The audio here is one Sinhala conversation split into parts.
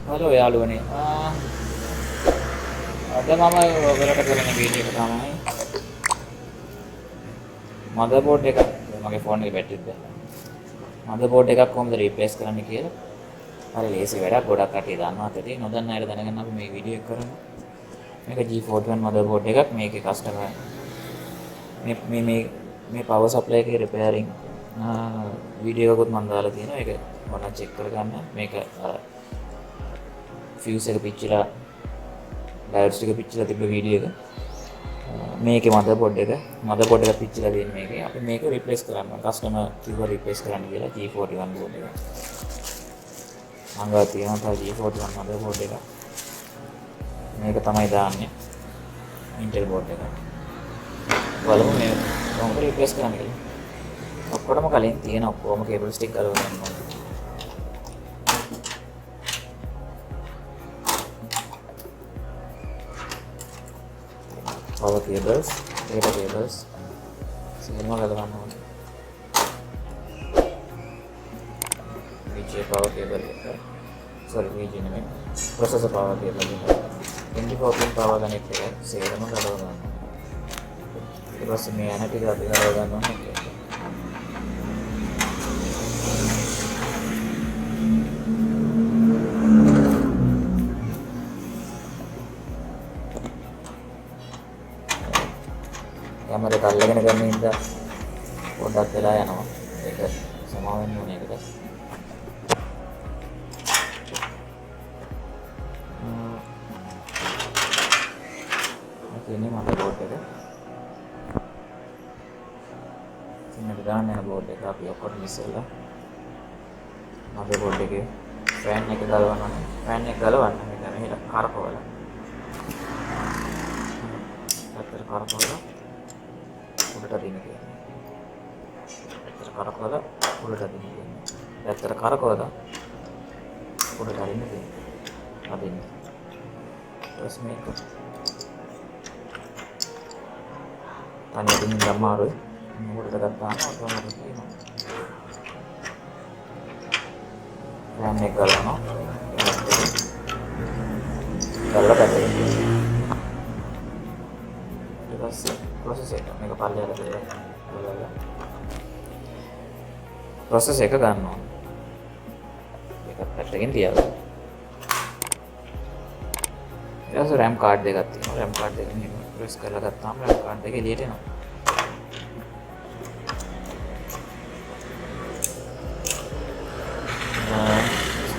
හලෝ යාළුවනේ. අද මම ඔයගලට කරන වීඩියෝ එක තමයි මදර්බෝඩ් එක මගේ ෆෝන් එකේ බැටරිත් බැලලා. මදර්බෝඩ් එකක් කොහොමද රීප්ලේස් කරන්න කියලා. හරි ලේසි වැඩක්. ගොඩක් කට්ටිය දන්නවා ඇති. නොදන්න අය දැනගන්න අපි මේ වීඩියෝ එක කරමු. මේක G41 මදර්බෝඩ් එකක්. මේකේ කස්ටමර් මේ පවර් සප්ලයි එකේ රිපෙයාරින් වීඩියෝ එකකුත් මම දාලා තියෙනවා. ඒක ඔන්න චෙක් කරගන්න. මේක ෆියුස් එක පිච්චිලා ඩයොඩ්ස් ටික පිච්චිලා තිබ්බ වීඩියෝ එක. මේකේ මදර්බෝඩ් එක පිච්චිලා තියෙන මේකේ. අපි මේක රිප්ලේස් කරන්න. කස්ටමර් කිව්වා රිප්ලේස් කරන්න කියලා G41 බෝඩ් එක. මම ගාව තියෙනවා තව G41 මදර්බෝඩ් එක. මේක තමයි දාන්නේ. Intel බෝඩ් එක. බලමු මේ කොහොමද රිප්ලේස් කරන්න කියලා. ඔක්කොටම කලින් තියෙන ඔක්කොම කේබල් ස්ටික් ගලවලා ගන්න ඕනේ. power cables, data cables, semua galawan ඕනේ. VGA power cable එක. sorry VGA නෙමෙයි. processor power cable එක. 24 pin power connector එක සේරම ගලව ගන්න. ඊට පස්සේ මේ ඇන ටික අපි ගලව ගන්න ඕනේ. කැමරේ අල්ලගෙන ගන්න ඉඳලා පොඩ්ඩක් වෙලා යනවා. ඒක සමාව වෙන්න ඕනේ ඒකට. මේකනේ මම බෝඩ් එක. ඉතින් ගන්න යන බෝඩ් එක අපි ඔක්කොම ඉස්සෙල්ලා මම බෝඩ් එකේ ෆෑන් එක ගලවනවා. ෆෑන් එක ගලවන්න මේක මෙහෙට කරකවලා. අතර කරකවලා උඩට දින කියන්නේ. ඇත්තට කරකවලා උඩට දින කියන්නේ. ඇත්තට කරකවලා උඩට දින කියන්නේ. අදින්න. ඊට මේක තනියෙන් ගම්මාරුයි. උඩට ගත්තාම ඔතනට තියෙනවා. ෆෑන් එක ගලවනවා. ගලවලා පැත්තකින් තියනවා. ඊට පස්සේ process එක මේක පල්ලෙහාට දාලා process එක ගන්න ඕනේ. ඒක පැත්තකින් තියාගන්න. ඊට පස්සේ RAM card එකක් තියෙනවා. RAM card එක මෙහෙම press කරලා ගත්තාම RAM card එක එළියට එනවා.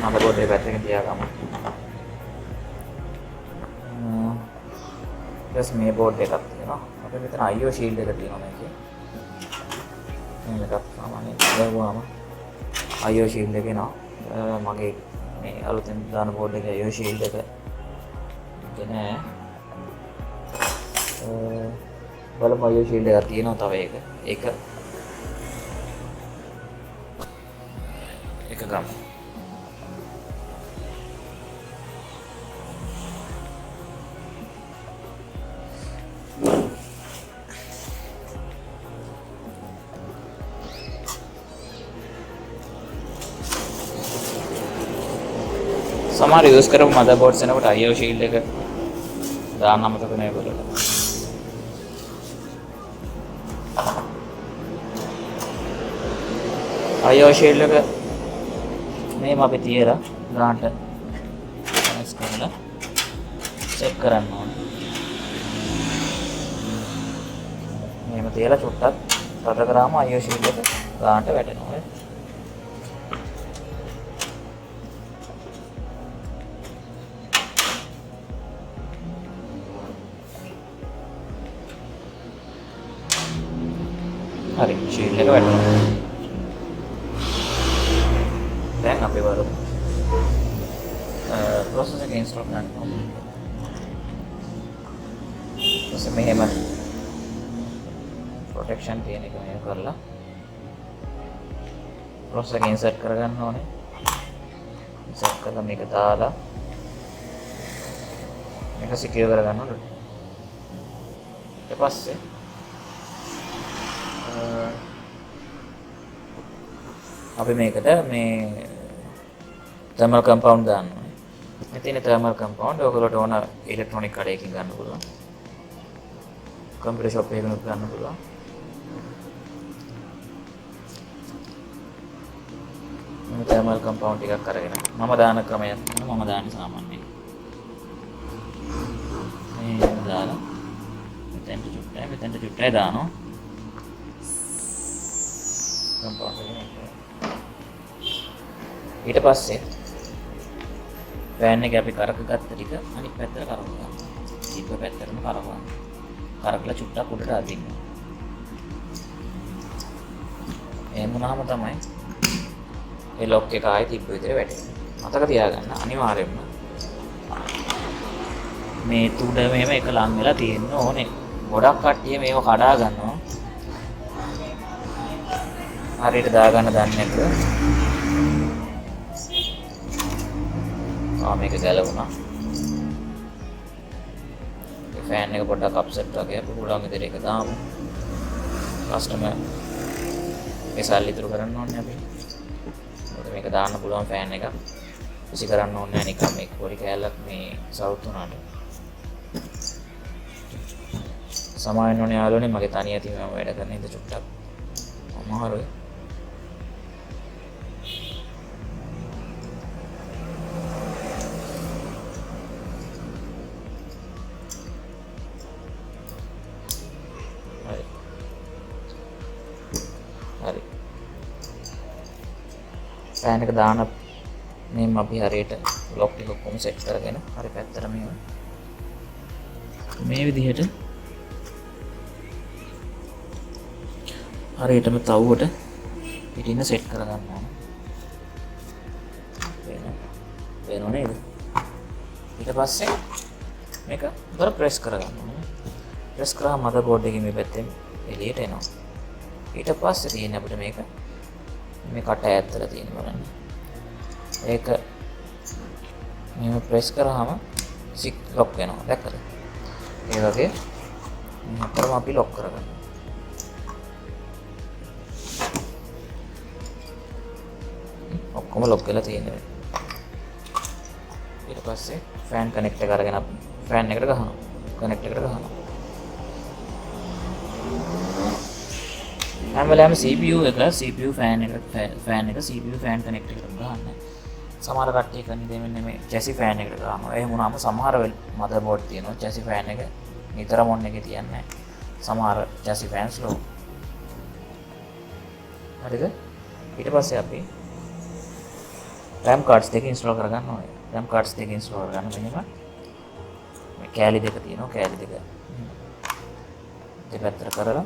motherboard එක පැත්තකින් තියාගමු. ඊට මේ බෝඩ් එකක් තියෙනවා. අපේ මෙතන IO shield එක තියෙනවා මේකේ. මේක සාමාන්‍යයෙන් දාගුවාම IO shield එක එනවා. මගේ මේ අලුතෙන් දාන බෝඩ් එකේ IO shield එක නෑ. බලමු IO shield එකක් තියෙනවා තව ඒක ගමු. සමහර යූස් කරපු මදර්බෝඩ්ස් එනකොට IO shield එක දාන්න අමතක නෑ බලන්න. IO shield එක මේම අපි තියලා ගානට කනෙක්ට් කරලා චෙක් කරන්න ඕනේ. මේම තියලා චුට්ටක් තද කරාම IO shield එක ගානට වැටෙනවා. හරි shield එක වැටුණා. දැන් අපි බලමු process එක install කරන්න ඕනේ. ඊට මෙහෙම protection තියෙන එක මෙහෙම කරලා process එක insert කරගන්න ඕනේ. insert කරලා මේක දාලා මේක secure කරගන්න ඕනේ. ඊට පස්සේ අපි මේකට මේ thermal compound දාන්න ඕනේ. මෙතන thermal compound ඔයගොල්ලෝට ඕන ඉලෙක්ට්‍රොනික කඩේකින් ගන්න පුළුවන්. කම්පියුටර් ෂොප් එකකින් ගන්න පුළුවන්. මේ thermal compound එකක් අරගෙන මම දාන ක්‍රමයක් තියෙනවා. මම දාන්නේ සාමාන්‍යයෙන් මේ දාලා මෙතෙන්ට චුට්ටයි දානවා. compound ඊට පස්සේ ෆෑන් එක අපි කරක ගත්ත ටික අනිත් පැත්තට කරකවනවා. ඊට පැත්තටම කරකවනවා. කරකලා චුට්ටක් උඩට අදින්න. එහෙම වුණාම තමයි ඒ ලොක් එක ආයෙ තිබ්බ විදිහට වැටෙන්නේ. මතක තියාගන්න අනිවාර්යයෙන්ම මේ තුඩ මෙහෙම එක ලං වෙලා තියෙන්න ඕනේ. ගොඩක් කට්ටිය මේව කඩා ගන්නවා. හරියට දාගන්න දන්නේ නැතුව. මේක ගැලවුණා. ඒ ෆෑන් එක පොඩ්ඩක් අප්සෙට් වගේ අපි පුළුවන් විදිහට ඒක දාමු. කස්ටමර් ඒ සල්ලි ඉතුරු කරන්න ඕනේ අපි. මොකද මේක දාන්න පුළුවන් ෆෑන් එක. විසි කරන්න ඕනේ නැහැ නිකන් මේක පොඩි කෑල්ලක් මේ සවුත් උනාට. සමාවෙන්න ඕනේ යාළුවනේ මගේ තනිය ඇති මම වැඩ කරන ඉඳ චුට්ටක් අමාරුයි. හරි. ෆෑන් එක දාන මෙන්න අපි හරියට ලොක් එක කොහොම සෙට් කරගෙන හරි පැත්තට මේ විදිහට හරියටම තව්වට පිටින්න සෙට් කරගන්න ඕන. වෙනව නේද? ඊට පස්සේ මේක උඩ ප්‍රෙස් කරගන්න ඕන. ප්‍රෙස් කරාම මදර්බෝඩ් එකේ මේ පැත්තෙන් එළියට එනවා. ඊට පස්සේ තියෙන අපිට මේක මේ කට ඈත්තලා තියෙන බලන්න. ඒක මෙහෙම ප්‍රෙස් කරාම සික් ලොක් වෙනවා. දැක්කද? ඒ වගේ මෙතරම අපි ලොක් කරගන්නවා. ඔක්කොම ලොක් වෙලා තියෙනවා. ඊට පස්සේ ෆෑන් කනෙක්ට් එක අරගෙන ෆෑන් එකට ගහනවා. කනෙක්ට් එකට ගහනවා. හැම වෙලාවෙම CPU ෆෑන් එක CPU ෆෑන් කනෙක්ට් එකට ගහන්න. සමහර කට්ටිය කරන්නේ දෙන්නේ මේ chassis ෆෑන් එකට ගහනවා. එහෙම වුණාම සමහර මදර්බෝඩ් තියෙනවා chassis ෆෑන් එක නිතරම ඔන් එකේ තියන්නේ. සමහර chassis ෆෑන් ස්ලෝ. හරිද? ඊට පස්සේ අපි RAM cards දෙක ඉන්ස්ටෝල් කරගන්න ඕනේ. RAM cards දෙක ඉන්ස්ටෝල් කරගන්න මෙහෙම මේ කෑලි දෙක තියෙනවා. කෑලි දෙක දෙපැත්තට කරලා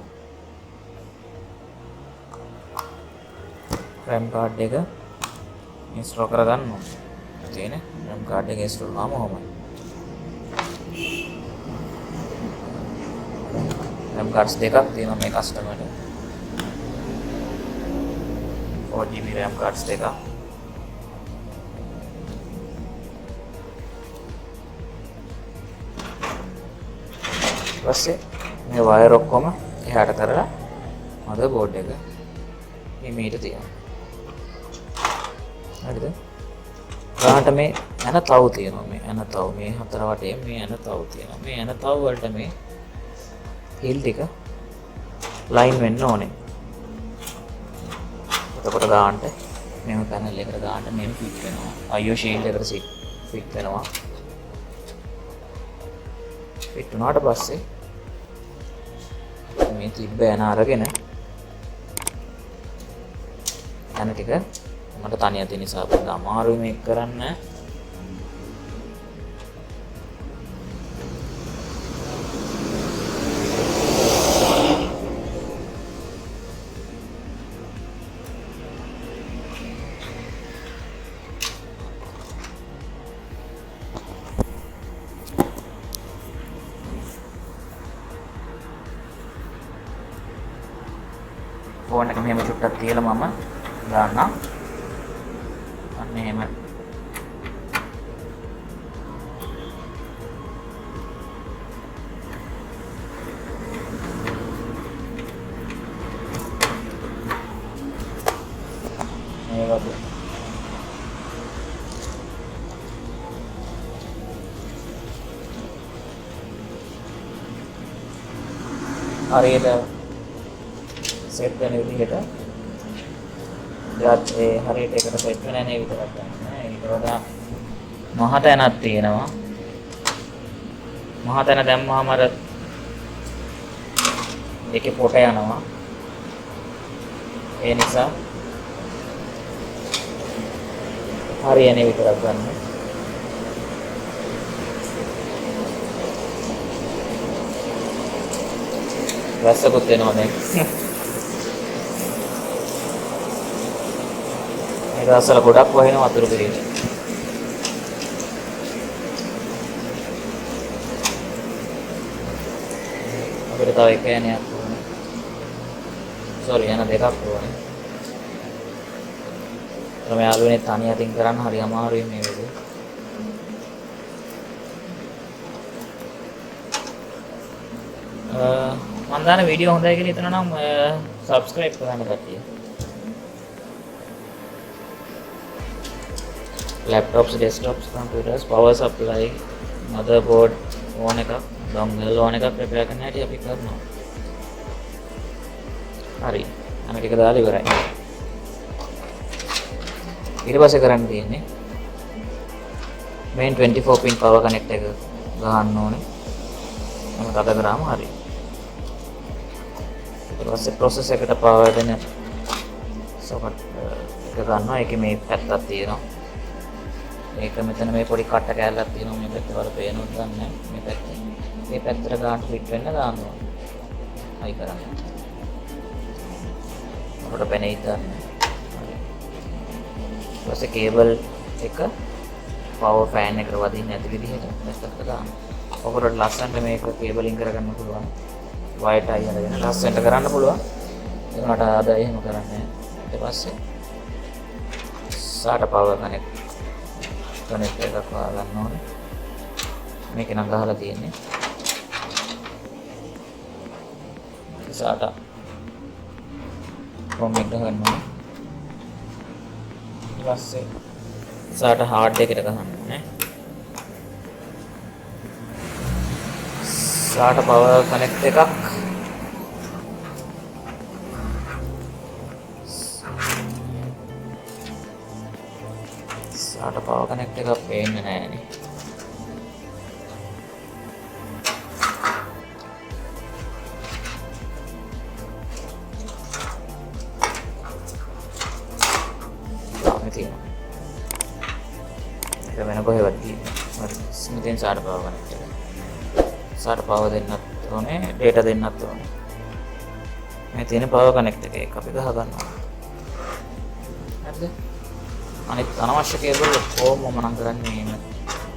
RAM card එක ඉන්ස්ටෝල් කරගන්න ඕනේ. තියෙන RAM card එක ඉන්ස්ටෝල් කරාම ඔහොමයි. RAM cards දෙකක් තියෙනවා මේ කස්ටමර්ට. 4GB RAM cards දෙකක්. ඊපස්සේ මේ වයර් ඔක්කොම එහාට කරලා මදර්බෝඩ් එක මේට තියෙනවා. හරිද? ගානට මේ එන තව් තියෙනවා. මේ එන තව් මේ හතර වටේ මේ එන තව් තියෙනවා. මේ එන තව් වලට මේ හිල් ටික ලයින් වෙන්න ඕනේ. එතකොට ගානට මෙහෙම පැනල් එකට ගානට මෙහෙම ෆිට වෙනවා. IO ෂීල්ඩ් එකට ෆිට වෙනවා. ෆිට වුණාට පස්සේ මේ තිබ්බ යන අරගෙන යන ටික මට තනියෙන් තියෙන නිසා පොඩ්ඩක් අමාරුයි මේක කරන්න. ෆෝන් එක මෙහෙම චුට්ටක් තියලා මම දාන්නම්. අන්න එහෙම. මේ වගේ. හරියට සෙට් වෙන විදිහට ඊට ඒ හරියට එකට සෙට් වෙන නේ විතරක් ගන්න. ඊට වඩා මහ තැනක් තියෙනවා. මහ තැන දැම්මම අර ඒකේ පොට යනවා. ඒ නිසා හරියනේ විතරක් ගන්න. වැස්සකුත් එනවා දැන්. මේ දවස්වල ගොඩක් වහිනවා වතුර පිරෙන්න. අපිට තව එක යන්නයක් ඕනේ. සෝරි යන දෙකක් ඕනේ. මම යාළුවනේ තනිය අතින් කරන්න හරි අමාරුයි මේ වෙලේ. මම දාන වීඩියෝ හොඳයි කියලා හිතනවා නම් subscribe කරන්න කට්ටිය. laptops, desktops, computers, power supply, motherboard ඕන එකක්, dongle ඕන එකක් prepare කරන්න හැටි අපි කරනවා. හරි. අනිත් එක දාලා ඉවරයි. ඊට පස්සේ කරන්න තියෙන්නේ main 24 pin power connect එක ගහන්න ඕනේ. මම තද කරාම හරි. ඊට පස්සේ process එකට power දෙන socket එක ගන්නවා. ඒකේ මේ පැත්තක් තියෙනවා. ඒක මෙතන මේ පොඩි කට්ට කෑල්ලක් තියෙනවා. මේ පැත්ත වල පේනොත් ගන්න මේ පැත්තේ. මේ පැත්තට ගන්න ෆිට වෙන්න දාන්න ඕනේ. හයි කරන්න. අපිට පෙනෙයි ගන්න. ඊපස්සේ කේබල් එක පවර් ෆෑන් එකට වදින්න නැති විදිහට පැත්තකට දාන්න. ඔකට ලස්සනට මේක කේබලින් කරගන්න පුළුවන්. වයර් ටයි අරගෙන ලස්සනට කරන්න පුළුවන්. ඒකට අද එහෙම කරන්නේ. ඊට පස්සේ SATA power connect එකක් ගන්න ඕනේ. මේක නම් ගහලා තියෙන්නේ. SATA කොම් එක ගන්න ඕනේ. ඊට පස්සේ SATA hard එකට ගහන්න ඕනේ. SATA power connect එකක් SATA power connect එකක් පේන්නේ නැහැ නේ. ඒක වෙන කොහෙවත් තියෙන්නේ. හරි. ස්මිතෙන් SATA power connect එක. SATA power දෙන්නත් ඕනේ, data දෙන්නත් ඕනේ. මේ තියෙන power connect එක අපි ගහ ගන්නවා. හරිද? අනිත් අනවශ්‍ය කේබල් ඔක්කොම මම නම් කරන්නේ මේ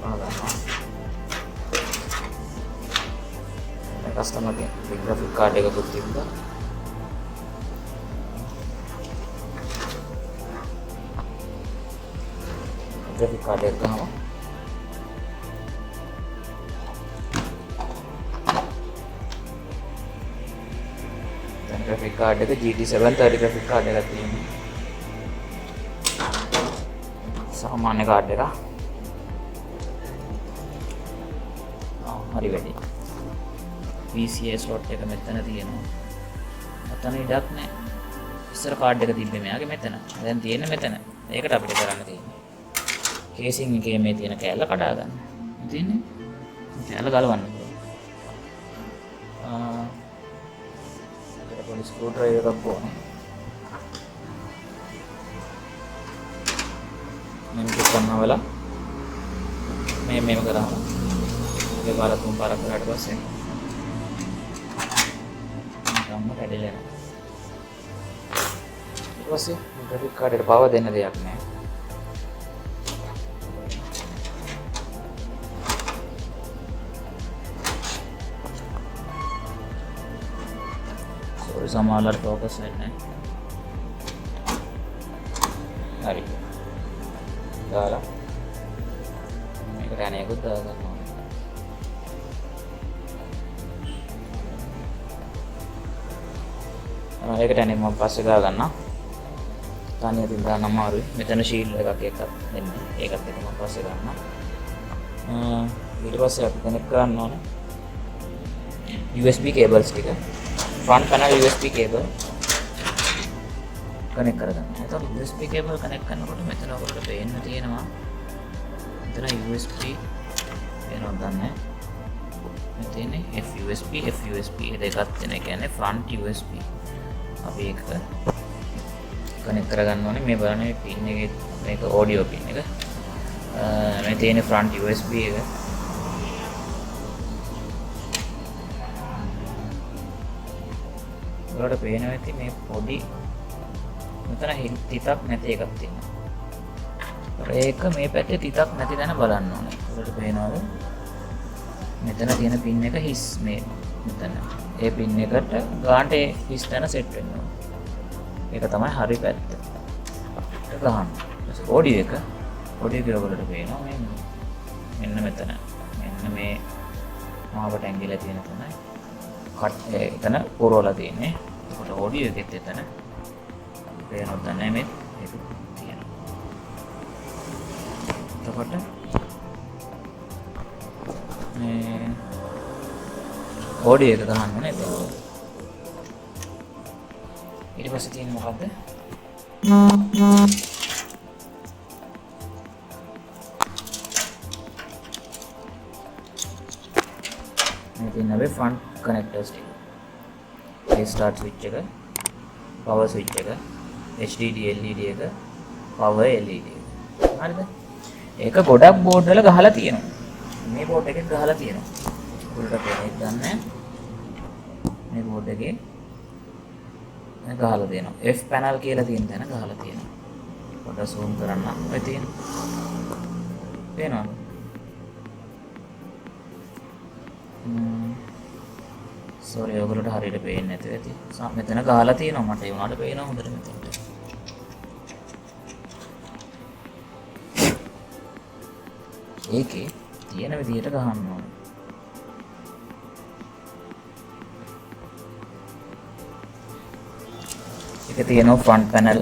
ගහ ගන්නවා. මේ කස්ටමර්ගේ graphic card එකකුත් තිබ්බා. graphic card එක ගහනවා. දැන් graphic card එක GT730 graphic card එකක් තියෙනවා. සාමාන්‍ය කාඩ් එක. හරි වැඩි. PCA slot එක මෙතන තියෙනවා. අතන ඉඩක් නැහැ. ඉස්සර කාඩ් එක තිබ්බේ මෙයාගේ මෙතන. දැන් තියෙන්නේ මෙතන. ඒකට අපිට කරන්න තියෙන්නේ කේසින් එකේ මේ තියෙන කෑල්ල කඩා ගන්න. තියෙන්නේ. කෑල්ල ගලවන්න පුළුවන්. ඒකට පොඩි ස්ක්‍රූ ඩ්‍රයිවර් එකක් ඕනේ. මේක කරනවලා මේව කරාම ඒ පාර තුන් පාරක් කරාට පස්සේ ගම්ම කැඩෙලා යනවා. ඊට පස්සේ graphic card එකට power දෙන්න දෙයක් නැහැ. සෝරි සමහරවල් focus වෙන්නේ නැහැ. හරි. දාලා මේකට අනේකුත් දාගන්න ඕනේ. ඒකට අනේ මම පස්සේ ගා ගන්නවා. තනියෙන් දාන්න අමාරුයි. මෙතන ෂීල්ඩ් එකක් එකක් දෙන්නේ. ඒකත් එක මම පස්සේ ගන්නවා. ඊට පස්සේ අපි කනෙක්ට් කරන්න ඕනේ USB cables ටික. front panel USB cable connect කරගන්න. එතකොට USB cable කනෙක්ට් කරනකොට මෙතන ඔයගොල්ලෝ පේන්න තියෙනවා. මෙතන USB වෙනවද නැහැ. මෙතන FUSB දෙකක් තියෙන. ඒ කියන්නේ front USB. අපි ඒක කනෙක්ට් කරගන්න ඕනේ. මේ බලන්න මේ pin එකේ මේක audio pin එක. මේ තියෙන front USB එක. ඔයාලට පේනවා ඇති මේ පොඩි මෙතන තිතක් නැති එකක් තියෙනවා. ඒක මේ පැත්තේ තිතක් නැති තැන බලන්න ඕනේ. ඔයාලට පේනවද? මෙතන තියෙන පින් එක හිස් මේ මෙතන. ඒ පින් එකට ගානට ඒ හිස් තැන සෙට් වෙන්න ඕනේ. ඒක තමයි හරි පැත්ත. ඒක ගන්න. ඔඩියෝ එක ඔයගොල්ලෝ පේනවා මෙන්න මෙතන. මෙන්න මේ මාවට ඇඟිලා තියෙන තැන කට් එතන පුරවලා තියෙන්නේ. ඒකට ඔඩියෝ එකෙත් එතන පේනවද නැහැ මේ ඒක තියෙනවා. එතකොට මේ ඔඩියෝ එක ගන්න ඕනේ එතන. ඊට පස්සේ තියෙන්නේ මොකද්ද? මේ තියෙන අපේ front connectors ටික. ඒ start switch එක, power switch එක, HDD LED එක, power LED එක. හරිද? ඒක ගොඩක් බෝඩ් වල ගහලා තියෙනවා. මේ බෝඩ් එකෙන් ගහලා තියෙනවා. උඩට පේන්නේ ගන්න. මේ බෝඩ් එකේ ගහලා තියෙනවා. F panel කියලා තියෙන තැන ගහලා තියෙනවා. පොඩ්ඩක් zoom කරන්න. ඔය තියෙන. පේනවද? සෝරි ඔයගොල්ලෝට හරියට පේන්නේ නැතුව ඇති. මෙතන ගහලා තියෙනවා මට ඒ උනාට පේනවා හොඳට මෙතනට. ඒකේ තියෙන විදිහට ගහන්න ඕනේ. ඒක තියෙනවා front panel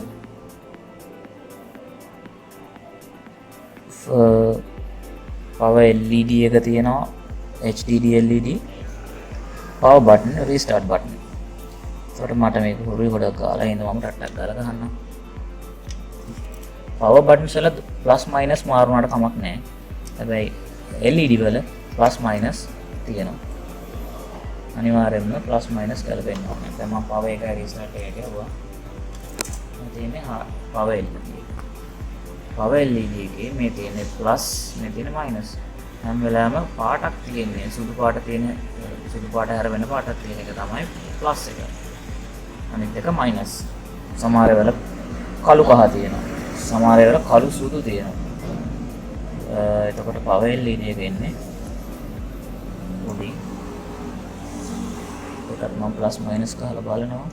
power LED එක තියෙනවා HDD LED power button restart button. ඒකට මට මේක හුරුයි ගොඩක් ගාලා ඉඳන් මම ටට්ටක් ගාලා ගන්නවා. power buttons වල plus minus මාරුනාට කමක් නැහැ. හැබැයි LED වල plus minus තියෙනවා. අනිවාර්යයෙන්ම plus minus කරගන්න ඕනේ. දැන් මම power එක restart එක කරුවා. මේ තියෙන්නේ power LED. power LED එකේ මේ තියෙන්නේ plus මේ තියෙන්නේ minus. හැම වෙලාවෙම පාටක් තියෙන්නේ සුදු පාට තියෙන සුදු පාට හැර වෙන පාටක් තියෙන එක තමයි ප්ලස් එක. අනිත් එක මයිනස්. සමහර වෙලාව කළු කහ තියෙනවා. සමහර වෙලාව කළු සුදු තියෙනවා. එතකොට power LED එක එන්නේ උඩින්. ඒකට මම ප්ලස් මයිනස් ගහලා බලනවා.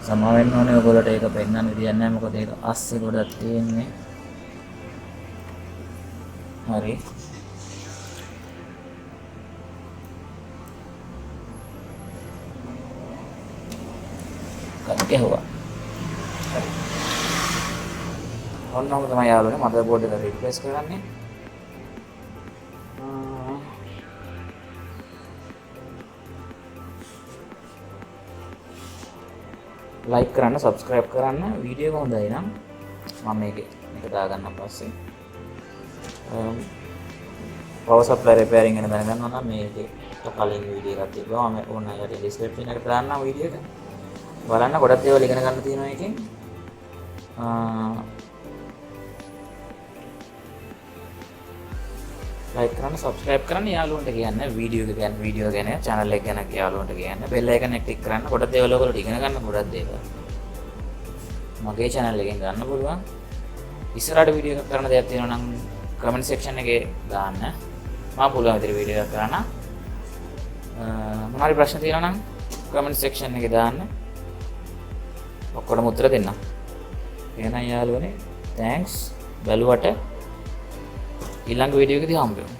සමා වෙන්න ඕනේ ඔයගොල්ලෝට ඒක පෙන්නන්න විදියක් නැහැ මොකද ඒක අස්සේ ගොඩක් තියෙන්නේ. හරි. කට් ගැහුවා. හරි. ඔන්නම තමයි යාළුවනේ මදර්බෝඩ් එක රිප්ලේස් කරන්නේ. like කරන්න subscribe කරන්න වීඩියෝ එක හොඳයි නම් මම මේක දාගන්න පස්සේ power supply repairing ගැන දැනගන්න නම් මේකේ කලින් වීඩියෝ එකක් තිබ්බා මම ඕනෑමට description එකට දාන්නම් වීඩියෝ එක බලන්න ගොඩක් දේවල් ඉගෙන ගන්න තියෙනවා එකෙන් like කරන්න subscribe කරන්න යාළුවන්ට කියන්න වීඩියෝ ගැන channel එක ගැන යාළුවන්ට කියන්න bell icon එක click කරන්න ගොඩක් දේවල් ඔයගොල්ලෝ ඉගෙන ගන්න ගොඩක් දේවල් මගේ channel එකෙන් ගන්න පුළුවන් ඉස්සරහට වීඩියෝ එකක් කරන්න දෙයක් තියෙනවා නම් comment section එකේ දාන්න මම පුළුවන් විදිහට වීඩියෝ එකක් කරන්න මොනවාරි ප්‍රශ්න තියෙනවා නම් comment section එකේ දාන්න ඔක්කොටම උත්තර දෙන්නම් එහෙනම් යාළුවනේ thanks බලුවට ඊළඟ වීඩියෝ එකදී හම්බ වෙමු